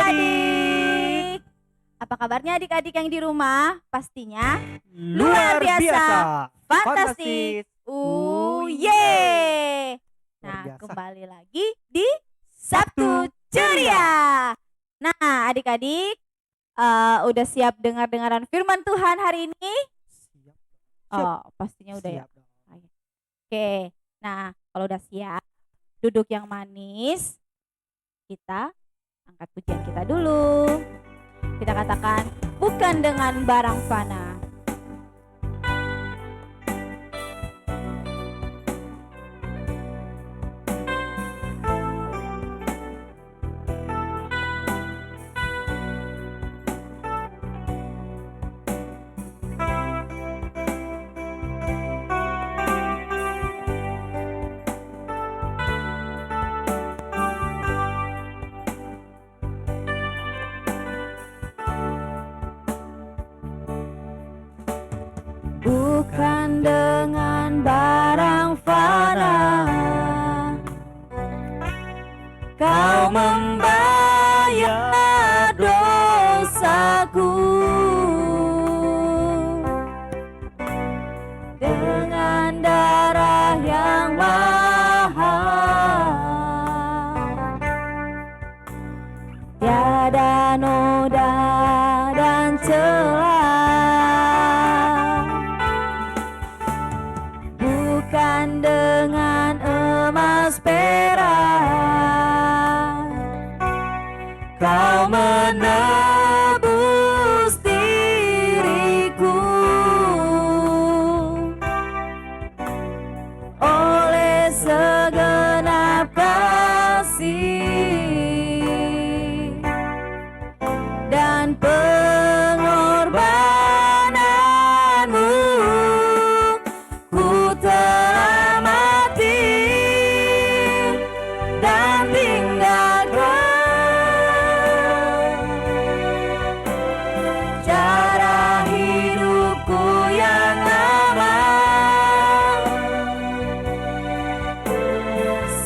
adik-adik. Apa kabarnya adik-adik yang di rumah? Pastinya Luar biasa, fantastis. Yeay. Nah, Luar biasa. kembali lagi di Sabtu Ceria. Nah, adik-adik udah siap dengar-dengaran firman Tuhan hari ini? Siap. Oh, pastinya udah ya. Siap dong. Oke. Nah, kalau udah siap, duduk yang manis. Kita angkat pujian kita dulu. Kita katakan, bukan dengan barang fana. Bukan dengan barang fana Kau membayar dosaku, dengan darah yang mahal. Tiada noda dan celah, bukan dengan emas perak. Kau menebus diriku oleh segenap kasih dan pengorbananmu. Ku telah mati dan tinggalkan cara hidupku yang lama.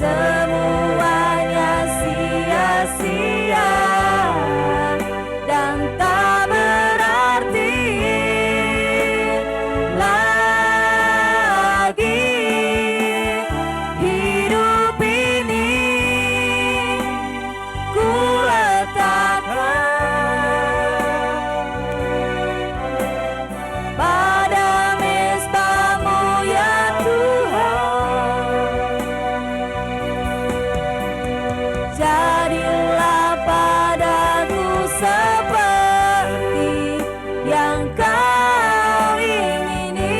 Semuanya sia-sia dan tak berarti lagi. Hidup ini ku letakkan pada mezbah-Mu ya Tuhan. Jadilah padaku seperti yang Kau ingini.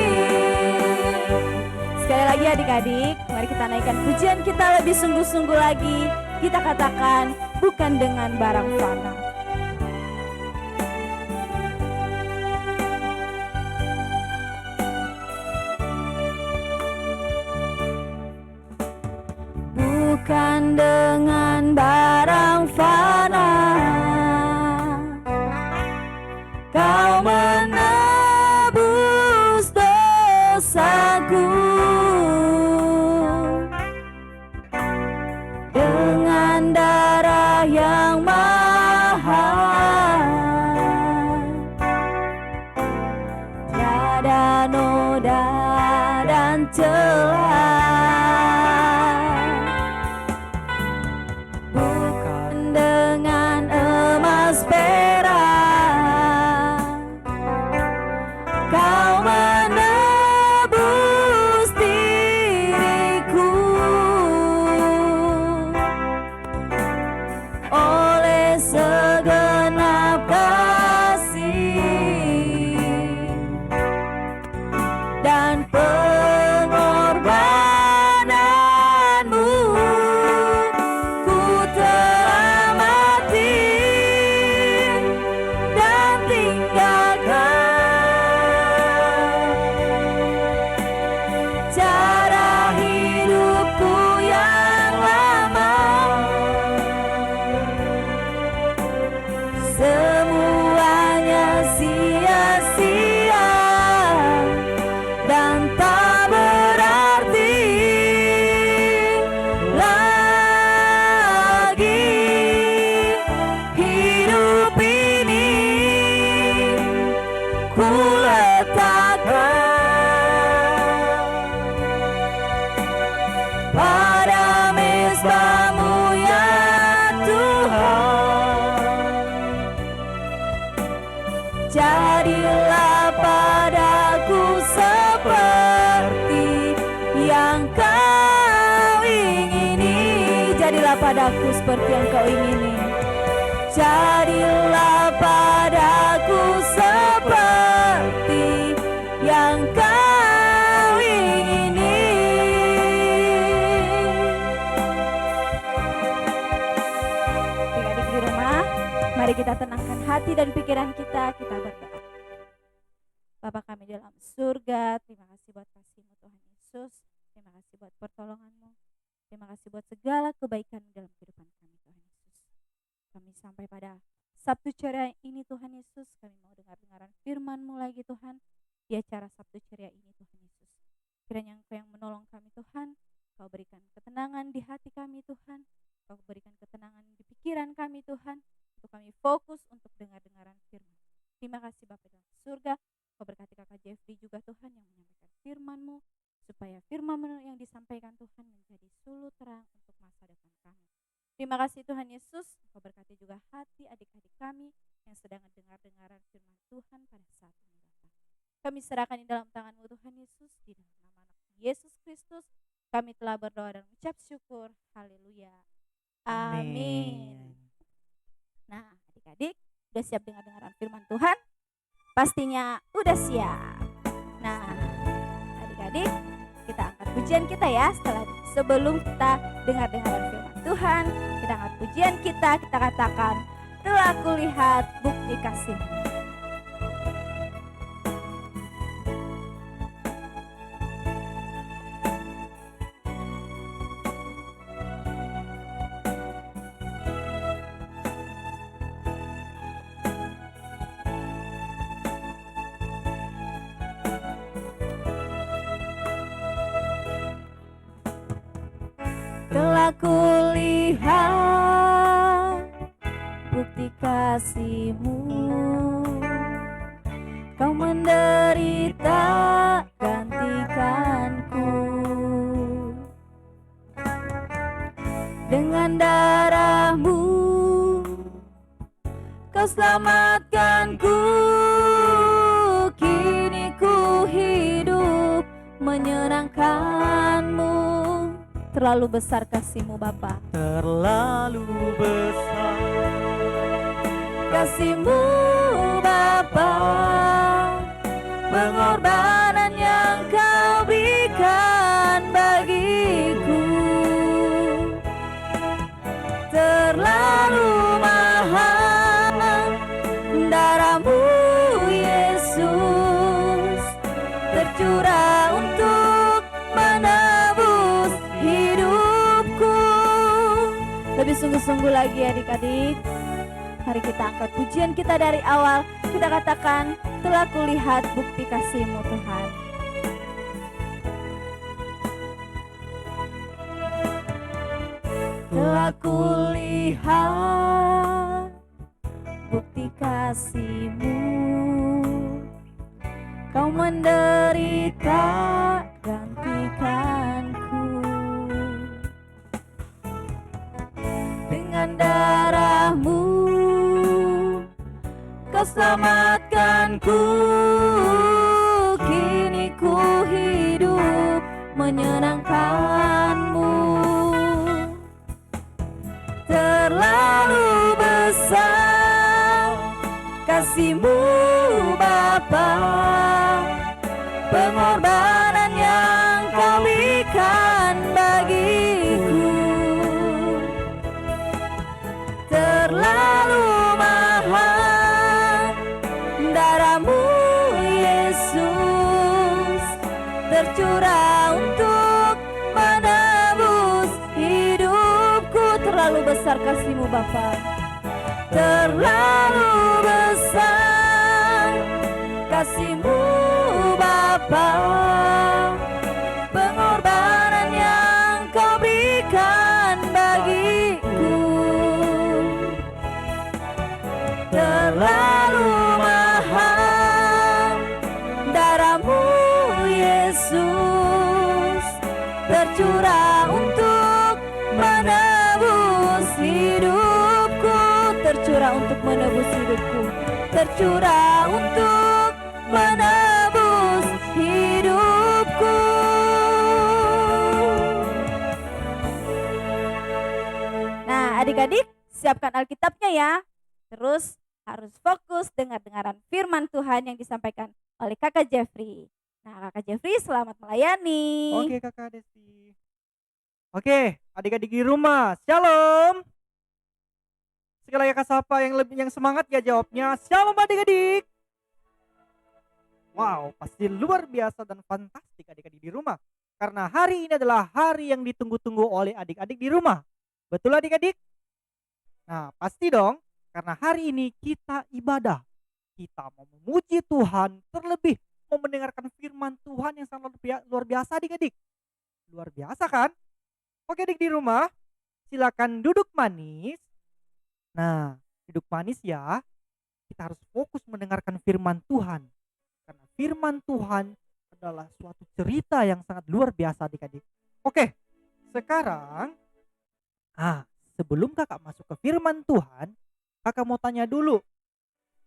Sekali lagi adik-adik, mari kita naikkan pujian kita lebih sungguh-sungguh lagi. Kita katakan, bukan dengan barang fana. Bukan dengan barang fana Kau menebus dosaku, dengan darah yang mahal. Tiada noda dan celah, bukan dengan emas perak. Kau menebus diriku oleh segenap kasih dan pengorbananmu. Jadilah padaku seperti yang kau ingini. Jadilah padaku seperti yang kau ingini. Jadilah padaku seperti yang kau ingini. Adik-adik di rumah, mari kita tenangkan hati dan pikiran kita berdoa. Bapa kami dalam surga, terima kasih buat kasih-Mu Tuhan Yesus. Terima kasih buat pertolongan-Mu. Terima kasih buat segala kebaikan dalam kehidupan kami Tuhan Yesus. Kami sampai pada Sabtu ceria ini Tuhan Yesus, kami mau dengar-dengaran firman-Mu lagi Tuhan, di acara Sabtu ceria ini Tuhan Yesus. Kiranya Engkau yang menolong kami Tuhan, Kau berikan ketenangan di hati kami Tuhan, Kau berikan ketenangan di pikiran kami Tuhan, untuk kami fokus untuk dengar-dengaran firman. Terima kasih Bapa dalam surga, Kau berkati kakak Jeffrey juga Tuhan yang menyampaikan firman-Mu, supaya firman-Mu yang disampaikan Tuhan menjadi suluh terang untuk masa depan kami. Terima kasih Tuhan Yesus, Kau berkati juga hati adik-adik kami yang sedang dengar-dengaran firman Tuhan pada saat ini Bapa. Kami serahkan di dalam tangan-Mu Tuhan Yesus, di dalam nama anak Yesus Kristus, kami telah berdoa dan mengucap syukur. Haleluya. Amin. Nah adik-adik, udah siap dengar-dengaran firman Tuhan? Pastinya udah siap. Nah adik-adik, kita angkat pujian kita ya. Sebelum kita dengar-dengaran firman Tuhan, kita angkat pujian kita katakan, telah kulihat bukti kasih-Mu. Telah kulihat bukti kasih-Mu, Kau menderita gantikanku. Dengan darah-Mu Kau selamatkanku. Kini ku hidup menyenangkan-Mu. Terlalu besar kasih-Mu Bapa, terlalu besar kasih-Mu Bapa, pengorbanan yang Kau berikan bagiku terlalu mahal. Darah-Mu Yesus tercurah untuk menebus hidupku. Lebih sungguh-sungguh lagi adik-adik, mari kita angkat pujian kita dari awal. Kita katakan, telah kulihat bukti kasih-Mu Tuhan. Telah kulihat bukti kasih-Mu, Kau menderita gantikanku. Dengan darah-Mu Kau selamatkanku. Kini ku hidup menyenangkan-Mu. Terlalu besar kasih-Mu Bapa, pengorbanan yang Kau berikan bagiku terlalu mahal. Darah-Mu Yesus tercurah untuk menebus hidupku. Terlalu besar kasih-Mu Bapa, terlalu besar kasih-Mu Bapa, pengorbanan yang Kau berikan bagiku terlalu mahal. Darah-Mu Yesus tercurah untuk menebus hidupku, tercurah untuk menebus menebus hidupku, tercurah untuk menebus hidupku. Nah, adik-adik, siapkan Alkitabnya ya. Terus harus fokus dengar-dengaran firman Tuhan yang disampaikan oleh Kakak Jeffrey. Nah, Kakak Jeffrey selamat melayani. Oke Kakak Desti. Oke, adik-adik di rumah, Shalom. Sekali lagi Kak Sapa yang semangat ya jawabnya. Shalom adik-adik. Wow, pasti luar biasa dan fantastik adik-adik di rumah. Karena hari ini adalah hari yang ditunggu-tunggu oleh adik-adik di rumah. Betul adik-adik? Nah, pasti dong. Karena hari ini kita ibadah. Kita mau memuji Tuhan, terlebih mau mendengarkan firman Tuhan yang sangat luar biasa adik-adik. Luar biasa kan? Oke adik di rumah, silakan duduk manis. Nah, duduk manis ya. Kita harus fokus mendengarkan firman Tuhan. Karena firman Tuhan adalah suatu cerita yang sangat luar biasa adik-adik. Oke, sekarang sebelum kakak masuk ke firman Tuhan, kakak mau tanya dulu.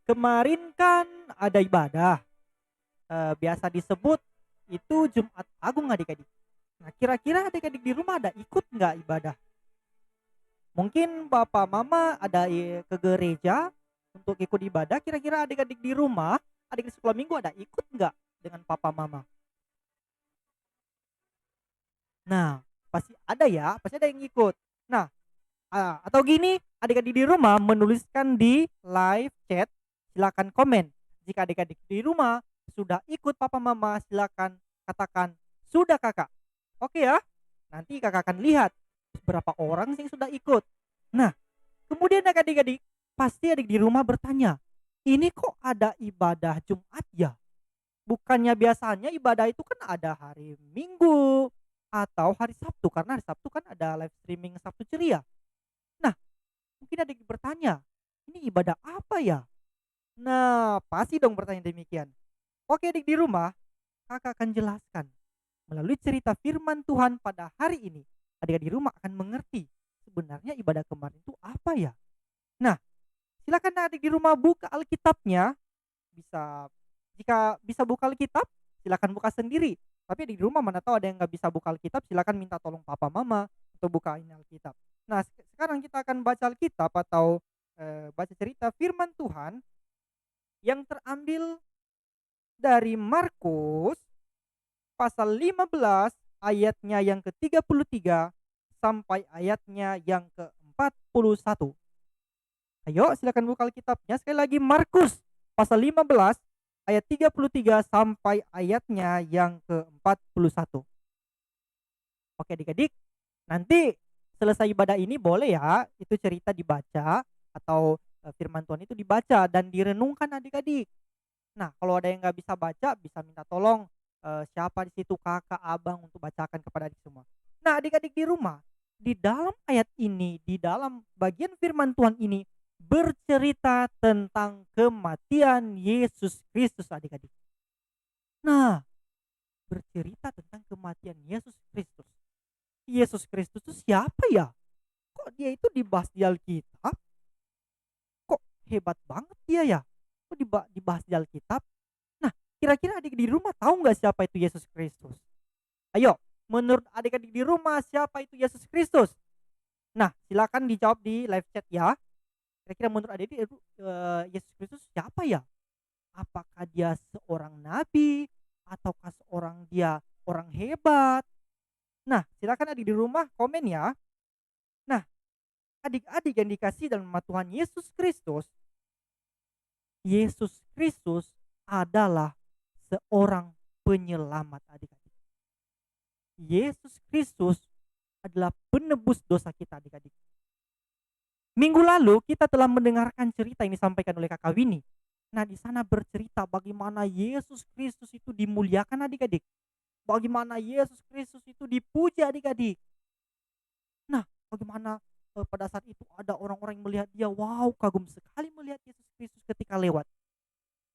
Kemarin kan ada ibadah, biasa disebut itu Jumat Agung adik-adik. Nah kira-kira adik-adik di rumah ada ikut nggak ibadah? Mungkin bapak mama ada ke gereja untuk ikut ibadah, kira-kira adik-adik di rumah, adik di sekolah minggu ada ikut nggak dengan papa mama? Nah pasti ada ya, pasti ada yang ikut. Nah atau gini, adik-adik di rumah menuliskan di live chat, silakan komen. Jika adik-adik di rumah sudah ikut papa mama, silakan katakan sudah kakak. Oke ya, nanti kakak akan lihat berapa orang sih yang sudah ikut. Nah, kemudian adik-adik pasti adik di rumah bertanya, ini kok ada ibadah Jumat ya? Bukannya biasanya ibadah itu kan ada hari Minggu atau hari Sabtu, karena hari Sabtu kan ada live streaming Sabtu Ceria. Nah, mungkin ada yang bertanya, ini ibadah apa ya? Nah, pasti dong bertanya demikian. Oke adik di rumah, kakak akan jelaskan. Melalui cerita firman Tuhan pada hari ini, adik-adik di rumah akan mengerti sebenarnya ibadah kemarin itu apa ya? Nah, silakan adik di rumah buka Alkitabnya. Jika bisa buka Alkitab, silakan buka sendiri. Tapi adik di rumah mana tahu ada yang nggak bisa buka Alkitab, silakan minta tolong papa mama untuk bukain Alkitab. Nah, sekarang kita akan baca Alkitab atau baca cerita firman Tuhan yang terambil dari Markus pasal 15 ayatnya yang ke-33 sampai ayatnya yang ke-41. Ayo silakan buka Alkitabnya sekali lagi, Markus pasal 15 ayat 33 sampai ayatnya yang ke-41. Oke adik-adik, nanti selesai ibadah ini boleh ya itu cerita dibaca atau firman Tuhan itu dibaca dan direnungkan adik-adik. Nah kalau ada yang nggak bisa baca bisa minta tolong siapa di situ kakak, abang untuk bacakan kepada adik semua. Nah adik-adik di rumah, di dalam ayat ini, di dalam bagian firman Tuhan ini bercerita tentang kematian Yesus Kristus adik-adik. Nah bercerita tentang kematian Yesus Kristus. Yesus Kristus itu siapa ya? Kok dia itu dibahas di Alkitab? Kok hebat banget dia ya? Kok dibahas di Alkitab? Nah, kira-kira adik di rumah tahu nggak siapa itu Yesus Kristus? Ayo, menurut adik-adik di rumah siapa itu Yesus Kristus? Nah, silakan dijawab di live chat ya. Kira-kira menurut adik-adik Yesus Kristus siapa ya? Apakah dia seorang nabi ataukah seorang dia orang hebat? Nah, silakan adik di rumah komen ya. Nah, adik-adik yang dikasih dalam nama Tuhan Yesus Kristus, Yesus Kristus adalah seorang penyelamat adik-adik. Yesus Kristus adalah penebus dosa kita adik-adik. Minggu lalu kita telah mendengarkan cerita yang disampaikan oleh Kakak Winnie. Nah, di sana bercerita bagaimana Yesus Kristus itu dimuliakan adik-adik. Bagaimana Yesus Kristus itu dipuji adik-adik. Nah, bagaimana pada saat itu ada orang-orang yang melihat dia, wow, kagum sekali melihat Yesus Kristus ketika lewat.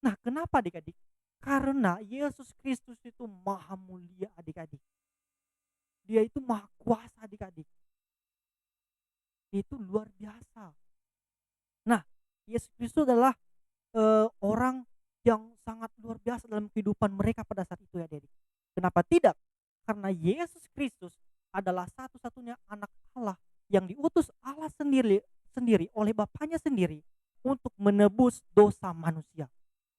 Nah, kenapa adik-adik? Karena Yesus Kristus itu maha mulia adik-adik. Dia itu maha kuasa adik-adik. Itu luar biasa. Nah, Yesus Kristus adalah orang yang sangat luar biasa dalam kehidupan mereka pada saat itu ya adik-adik. Kenapa tidak? Karena Yesus Kristus adalah satu-satunya anak Allah yang diutus Allah sendiri sendiri oleh Bapaknya sendiri untuk menebus dosa manusia.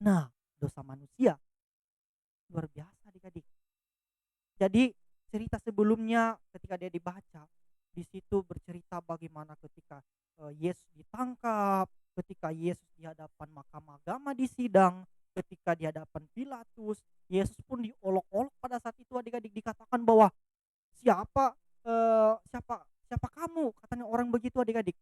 Nah, dosa manusia luar biasa adik-adik. Jadi cerita sebelumnya ketika dia dibaca, di situ bercerita bagaimana ketika Yesus ditangkap, ketika Yesus di hadapan mahkamah agama di sidang, ketika di hadapan Pilatus, Yesus pun diolok-olok pada saat itu adik-adik, dikatakan bahwa siapa siapa siapa kamu, katanya orang begitu adik-adik.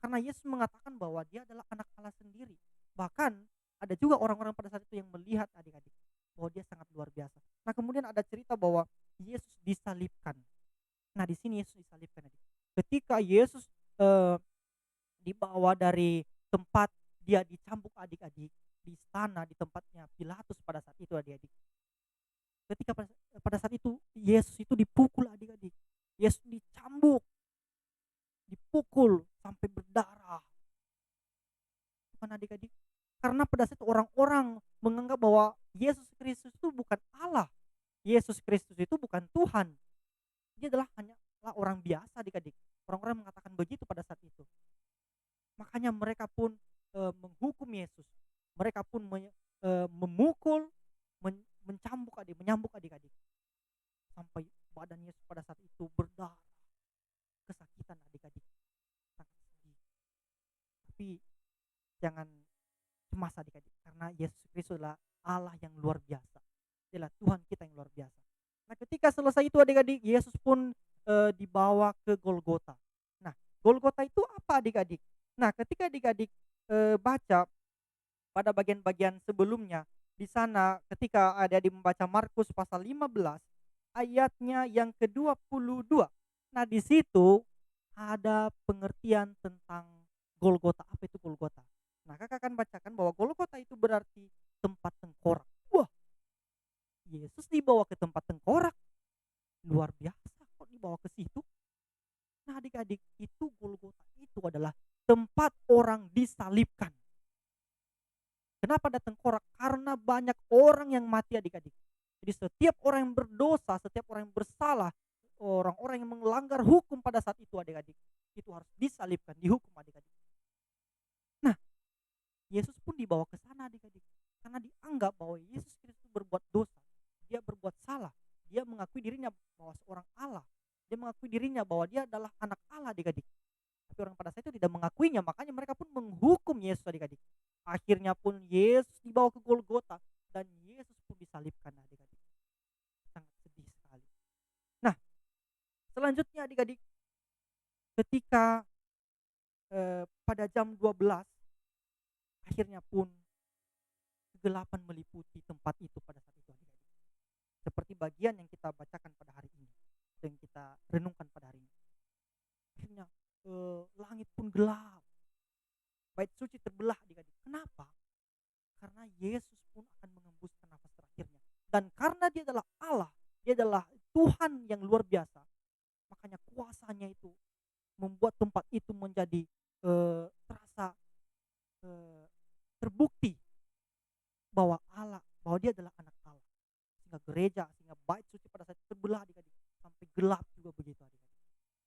Karena Yesus mengatakan bahwa dia adalah anak Allah sendiri. Bahkan ada juga orang-orang pada saat itu yang melihat adik-adik bahwa dia sangat luar biasa. Nah, kemudian ada cerita bahwa Yesus disalibkan. Nah, di sini Yesus disalibkan adik. Ketika Yesus eh, dibawa dari tempat dia dicambuk adik-adik di istana, di tempatnya Pilatus pada saat itu adik-adik. Ketika pada saat itu Yesus itu dipukul adik-adik. Yesus dicambuk, dipukul sampai berdarah. Bukan adik-adik. Karena pada saat itu orang-orang menganggap bahwa Yesus Kristus itu bukan Allah. Yesus Kristus itu bukan Tuhan. Dia adalah hanyalah orang biasa adik-adik. Orang-orang mengatakan begitu pada saat itu. Makanya mereka pun menghukum Yesus. Mereka pun memukul, menyambuk adik-adik. Sampai badan Yesus pada saat itu berdarah. Kesakitan adik-adik. Sangat sedih. Tapi jangan cemas adik-adik. Karena Yesus Kristus adalah Allah yang luar biasa. Dia adalah Tuhan kita yang luar biasa. Nah, ketika selesai itu adik-adik, Yesus pun dibawa ke Golgota. Nah, Golgota itu apa adik-adik? Nah, ketika adik-adik baca pada bagian-bagian sebelumnya, di sana ketika adik-adik membaca Markus pasal 15 ayatnya yang ke-22. Nah, di situ ada pengertian tentang Golgota. Apa itu Golgota? Nah, kakak akan bacakan bahwa Golgota itu berarti tempat tengkorak. Wah, Yesus dibawa ke tempat tengkorak. Luar biasa kok dibawa ke situ. Nah, adik-adik, itu Golgota itu adalah tempat orang disalibkan. Kenapa ada tengkorak? Karena banyak orang yang mati adik-adik. Jadi setiap orang yang berdosa, setiap orang yang bersalah, orang-orang yang melanggar hukum pada saat itu adik-adik, itu harus disalibkan, dihukum adik-adik. Nah, Yesus pun dibawa ke sana adik-adik. Karena dianggap bahwa Yesus Kristus berbuat dosa. Dia berbuat salah. Dia mengakui dirinya bahwa seorang Allah. Dia mengakui dirinya bahwa dia adalah anak Allah adik-adik. Tapi orang pada saat itu tidak mengakuinya, makanya mereka pun menghukum Yesus adik-adik. Akhirnya pun Yesus dibawa ke Golgota dan Yesus pun disalibkan adik-adik. Sangat sedih sekali. Nah, selanjutnya adik-adik, ketika pada jam 12 akhirnya pun kegelapan meliputi tempat itu pada saat itu adik-adik. Seperti bagian yang kita bacakan pada hari ini, yang kita renungkan pada hari ini. Akhirnya langit pun gelap, bait suci terbelah adik-adik. Kenapa? Karena Yesus pun akan mengembuskan nafas terakhirnya. Dan karena dia adalah Allah, dia adalah Tuhan yang luar biasa, makanya kuasanya itu membuat tempat itu menjadi terasa terbukti bahwa dia adalah anak Allah. Sehingga gereja, sehingga bait suci pada saat itu terbelah adik-adik, sampai gelap juga begitu adik-adik.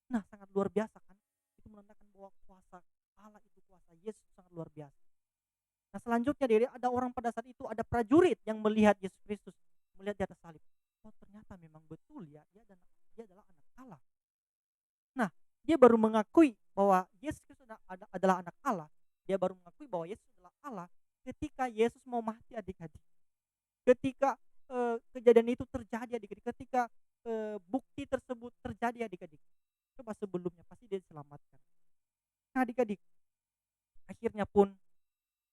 Nah, sangat luar biasa kan? Itu menandakan bahwa kuasa Allah itu, kuasa Yesus sangat luar biasa. Nah, selanjutnya ada orang pada saat itu, ada prajurit yang melihat Yesus Kristus, melihat di atas salib. Oh, ternyata memang betul ya, dia adalah anak Allah. Nah, dia baru mengakui bahwa Yesus Kristus adalah anak Allah. Dia baru mengakui bahwa Yesus adalah Allah ketika Yesus mau mati adik-adik. Ketika kejadian itu terjadi adik-adik, ketika bukti tersebut terjadi adik-adik. Coba sebelumnya pasti dia diselamatkan. Nah, adik-adik, akhirnya pun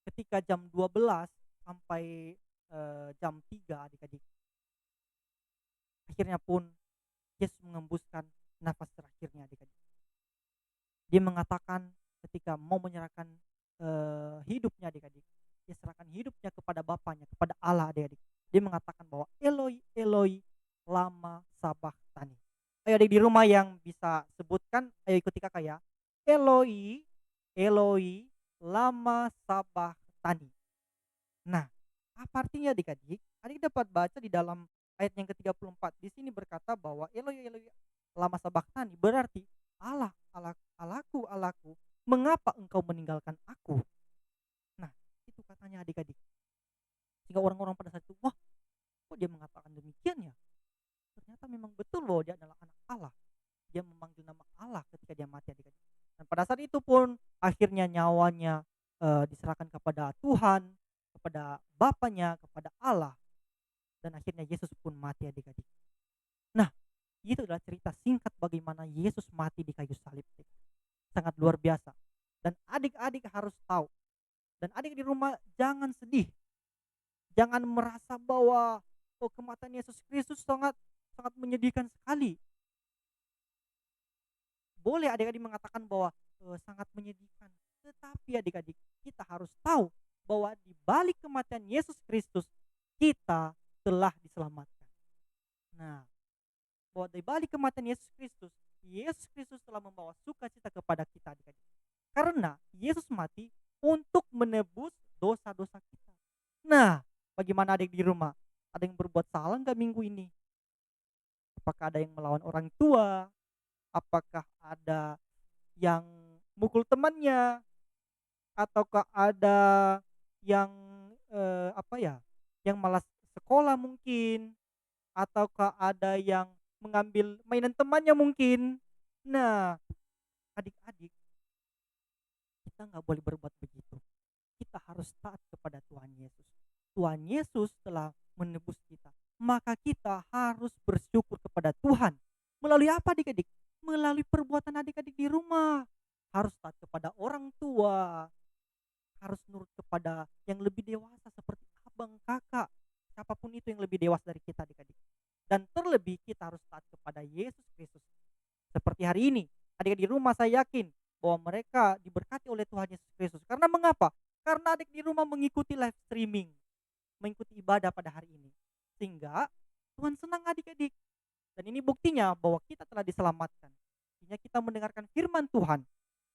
ketika jam 12 sampai jam 3 adik-adik, akhirnya pun Yesus mengembuskan nafas terakhirnya adik-adik. Dia mengatakan ketika mau menyerahkan hidupnya adik-adik, dia serahkan hidupnya kepada Bapaknya, kepada Allah adik-adik. Dia mengatakan bahwa Eloi, Eloi, lama sabachthani. Ayo adik di rumah yang bisa sebutkan, ayo ikuti kakak ya. Eloi, Eloi, lama sabachthani. Nah, apa artinya adik-adik? Adik dapat baca di dalam ayat yang ke-34. Di sini berkata bahwa Eloi Eloi lama sabachthani berarti Allah, Allah, Allahku, Allahku, mengapa engkau meninggalkan aku? Nah, itu katanya adik-adik. Sehingga orang-orang pada saat itu, wah, kok dia mengatakan demikian ya? Ternyata memang betul bahwa dia adalah anak Allah. Dia memanggil nama Allah ketika dia mati adik-adik. Dan pada saat itu pun akhirnya nyawanya diserahkan kepada Tuhan, kepada Bapaknya, kepada Allah. Dan akhirnya Yesus pun mati adik-adik. Nah, itu adalah cerita singkat bagaimana Yesus mati di kayu salib. Sangat luar biasa. Dan adik-adik harus tahu. Dan adik di rumah jangan sedih. Jangan merasa bahwa kematian Yesus Kristus sangat menyedihkan sekali. Boleh adik-adik mengatakan bahwa sangat menyedihkan. Tetapi adik-adik, kita harus tahu bahwa di balik kematian Yesus Kristus, kita telah diselamatkan. Nah, bahwa di balik kematian Yesus Kristus telah membawa sukacita kepada kita adik-adik. Karena Yesus mati untuk menebus dosa-dosa kita. Nah, bagaimana adik di rumah? Ada yang berbuat salah nggak minggu ini? Apakah ada yang melawan orang tua? Apakah ada yang mukul temannya? Ataukah ada yang yang malas sekolah mungkin? Ataukah ada yang mengambil mainan temannya mungkin? Nah, adik-adik, kita nggak boleh berbuat begitu. Kita harus taat kepada Tuhan Yesus. Tuhan Yesus telah menebus kita. Maka kita harus bersyukur kepada Tuhan. Melalui apa adik-adik? Melalui perbuatan adik-adik di rumah. Harus taat kepada orang tua. Harus nurut kepada yang lebih dewasa seperti abang, kakak. Siapapun itu yang lebih dewasa dari kita adik-adik. Dan terlebih kita harus taat kepada Yesus Kristus. Seperti hari ini, adik-adik di rumah saya yakin bahwa mereka diberkati oleh Tuhan Yesus Kristus. Karena mengapa? Karena adik di rumah mengikuti live streaming. Mengikuti ibadah pada hari ini. Sehingga Tuhan senang adik-adik. Dan ini buktinya bahwa kita telah diselamatkan. Artinya kita mendengarkan firman Tuhan.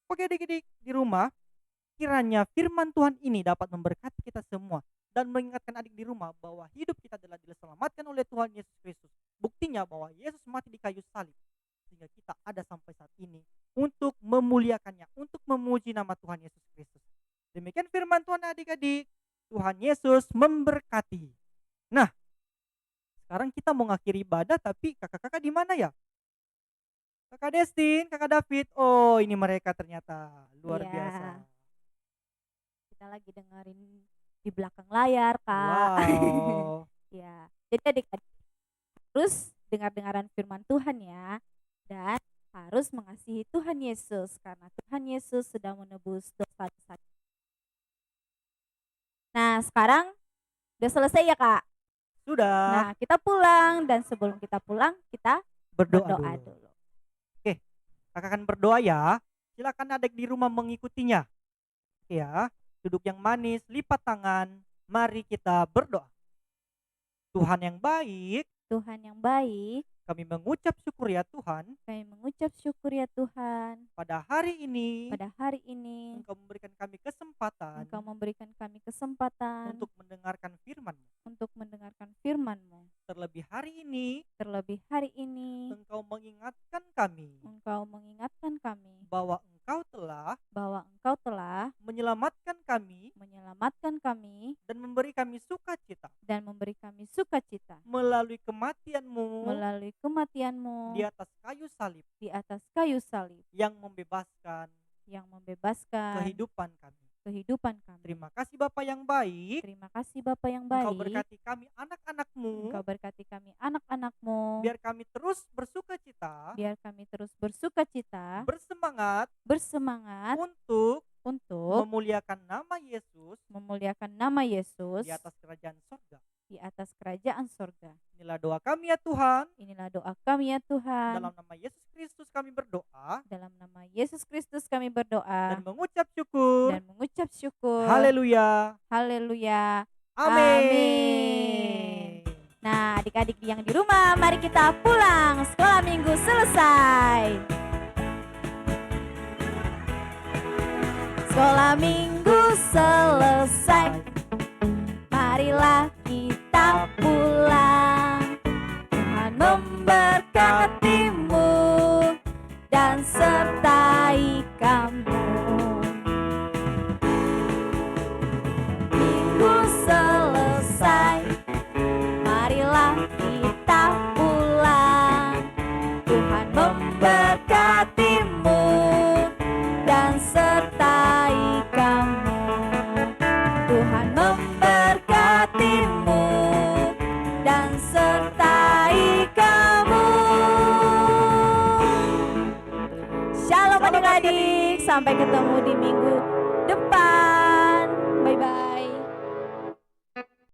Oke adik-adik di rumah, kiranya firman Tuhan ini dapat memberkati kita semua. Dan mengingatkan adik di rumah bahwa hidup kita adalah diselamatkan oleh Tuhan Yesus Kristus. Buktinya bahwa Yesus mati di kayu salib. Sehingga kita ada sampai saat ini untuk memuliakannya, untuk memuji nama Tuhan Yesus Kristus. Demikian firman Tuhan adik-adik. Tuhan Yesus memberkati. Nah, sekarang kita mau ngakhiri ibadah tapi kakak-kakak di mana ya? Kakak Destin, kakak David. Oh, ini mereka ternyata luar Iya. biasa. Kita lagi dengerin di belakang layar, Kak. Wow. Ya, jadi adik-adik harus dengar-dengaran firman Tuhan ya. Dan harus mengasihi Tuhan Yesus. Karena Tuhan Yesus sudah menebus dosa-dosa. Nah, sekarang udah selesai ya, Kak? Sudah. Nah, kita pulang. Dan sebelum kita pulang, kita berdoa dulu. Oke, kakak akan berdoa ya. Silakan adik di rumah mengikutinya. Oke ya, duduk yang manis, lipat tangan. Mari kita berdoa. Tuhan yang baik, Tuhan yang baik, kami mengucap syukur ya Tuhan. kami mengucap syukur ya Tuhan. Pada hari ini, Pada hari ini, Engkau memberikan kami kesempatan Engkau memberikan kami kesempatan untuk mendengarkan firman-Mu. untuk mendengarkan firman-Mu. Terlebih hari ini, Terlebih hari ini, Engkau mengingatkan kami Engkau mengingatkan kami bahwa Engkau telah bahwa Engkau telah menyelamatkan kami menyelamatkan kami dan memberi kami sukacita dan memberi kami sukacita melalui kematian-Mu melalui kematian-Mu di atas kayu salib di atas kayu salib yang membebaskan yang membebaskan kehidupan kami. kehidupan kami. Terima kasih Bapa yang baik. Terima kasih Bapa yang Engkau baik. berkati kami anak-anak-Mu. Engkau berkati kami anak-anak-Mu. Biar kami terus bersukacita, Biar kami terus bersukacita, bersemangat bersemangat untuk untuk memuliakan nama Yesus memuliakan nama Yesus di atas kerajaan sorga. di atas kerajaan sorga. Inilah doa kami ya Tuhan. Inilah doa kami ya Tuhan. Dalam nama Yesus Kristus kami berdoa Dalam nama Yesus Kristus kami berdoa dan mengucap syukur. dan mengucap syukur. Haleluya. Haleluya. Amin. Nah, adik-adik yang di rumah, mari kita pulang. Sekolah minggu selesai. Sekolah minggu minggu selesai, marilah kita pulang. Tuhan memberkatimu dan sertai kamu. Minggu selesai, marilah kita pulang. Tuhan memberkatimu dan sertai kamu. Tuhan memberkatimu dan sertai kamu. Shalom adik-adik, sampai ketemu di minggu